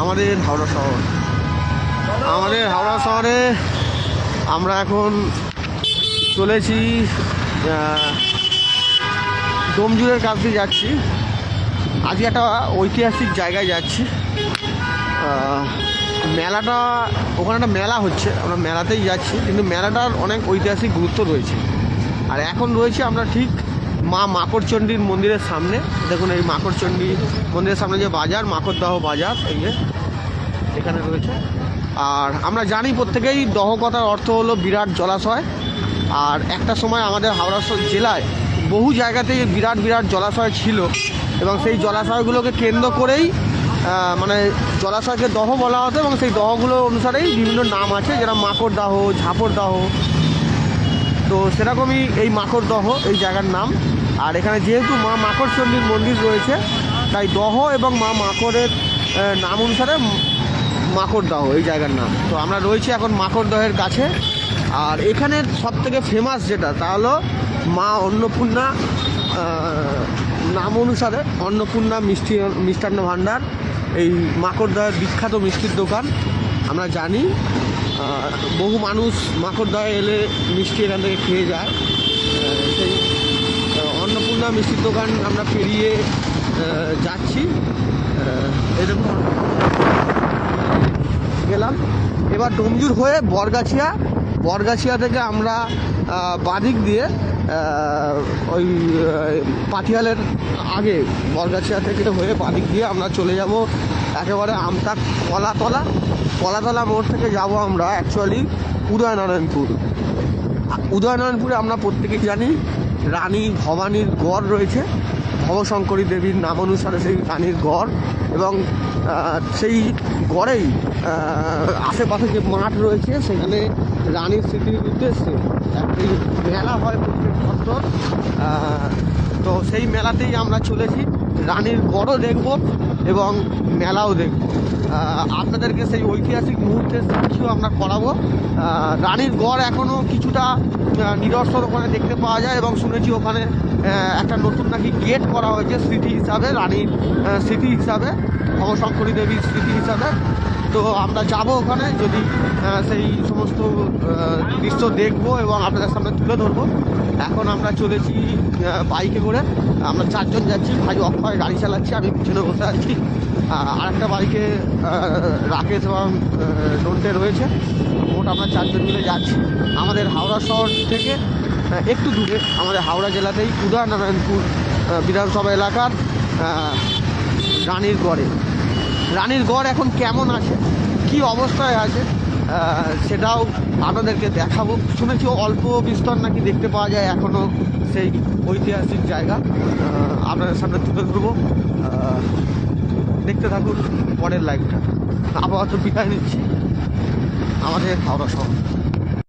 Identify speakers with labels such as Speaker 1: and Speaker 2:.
Speaker 1: আমাদের হাওড়া শহর। আমাদের হাওড়া শহরে আমরা এখন চলেছি ডোমজুড়ের কাছ দিয়ে যাচ্ছি। আজকে একটা ঐতিহাসিক জায়গায় যাচ্ছি। মেলাটা, ওখানে একটা মেলা হচ্ছে, আমরা মেলাতেই যাচ্ছি, কিন্তু মেলাটার অনেক ঐতিহাসিক গুরুত্ব রয়েছে। আর এখন রয়েছে আমরা ঠিক মা মাকড়চণ্ডীর মন্দিরের সামনে। দেখুন এই মাকড়চণ্ডী মন্দিরের সামনে যে বাজার, মাকড়দহ বাজার, এই যে এখানে রয়েছে। আর আমরা জানি প্রত্যেকেই দহকথার অর্থ হলো বিরাট জলাশয়। আর একটা সময় আমাদের হাওড়া জেলায় বহু জায়গাতেই বিরাট বিরাট জলাশয় ছিল, এবং সেই জলাশয়গুলোকে কেন্দ্র করেই মানে জলাশয়কে দহ বলা হতো, এবং সেই দহগুলো অনুসারেই বিভিন্ন নাম আছে, যেটা মাকড়দাহ, ঝাপড়দাহ। তো সেরকমই এই মাকড়দহ এই জায়গার নাম। আর এখানে যেহেতু মা মাকড়চণ্ডীর মন্দির রয়েছে, তাই দহ এবং মা মাকড়ের নাম অনুসারে মাকড়দহ এই জায়গার নাম। তো আমরা রয়েছি এখন মাকড়দহের কাছে। আর এখানের সবথেকে ফেমাস যেটা, তা হলো মা অন্নপূর্ণা নাম অনুসারে অন্নপূর্ণা মিষ্টান্ন ভাণ্ডার, এই মাকড়দহের বিখ্যাত মিষ্টির দোকান। আমরা জানি বহু মানুষ মাকড়দহে এলে মিষ্টি এখান থেকে খেয়ে যায়। সেই অন্নপূর্ণা মিষ্টির দোকান আমরা পেরিয়ে যাচ্ছি। এরকম গেলাম। এবার ডোমজুর হয়ে বরগাছিয়া থেকে আমরা বাদিক দিয়ে ওই পাটিয়ালের আগে বরগাছিয়া থেকে হয়ে বাদিক দিয়ে আমরা চলে যাব একেবারে আমতা কলাতলা মোড় থেকে যাব আমরা অ্যাকচুয়ালি উদয়নারায়ণপুরে আমরা প্রত্যেকেই জানি রানী ভবানীর গড় রয়েছে। ভবশঙ্করী দেবীর নাম অনুসারে সেই রানীর গড়, এবং সেই গড়েই আশেপাশে যে মাঠ রয়েছে সেখানে রানীর স্মৃতির উদ্দেশ্যে একটি মেলা হয় প্রত্যেক বছর। তো সেই মেলাতেই আমরা চলেছি। রানীর গড়ও দেখব এবং মেলাও দেখব। আপনাদেরকে সেই ঐতিহাসিক মুহূর্তের সাক্ষীও আমরা করাবো। রানীর গড় এখনও কিছুটা নিদর্শন ওখানে দেখতে পাওয়া যায়, এবং শুনেছি ওখানে একটা নতুন নাকি গেট করা হয়েছে স্মৃতি হিসাবে, রানীর স্মৃতি হিসাবে, ভবশঙ্করী দেবীর স্মৃতি হিসাবে। তো আমরা যাব ওখানে, যদি সেই সমস্ত দৃশ্য দেখবো এবং আপনাদের সামনে তুলে ধরবো। এখন আমরা চলেছি বাইকে করে, আমরা 4 জন যাচ্ছি। ভাই অক্ষয় গাড়ি চালাচ্ছি, আমি পিছনে বসে আছি। আর একটা বাইকে রাকেশ এবং নন্টে রয়েছে। মোট আমরা 4 জন মিলে যাচ্ছি আমাদের হাওড়া শহর থেকে একটু দূরে, আমাদের হাওড়া জেলাতেই উদয়নারায়ণপুর বিধানসভা এলাকার রানীর গড় এখন কেমন আছে, কি অবস্থায় আছে, সেটাও আপনাদেরকে দেখাবো। শুনেছি অল্প বিস্তর নাকি দেখতে পাওয়া যায় এখনও সেই ঐতিহাসিক জায়গা। আপনাদের সামনে তুলে ধরবো, দেখতে থাকুন পরের লাইভটা। আপাতত বিদায় নিচ্ছি আমাদের হাওড়া শহর।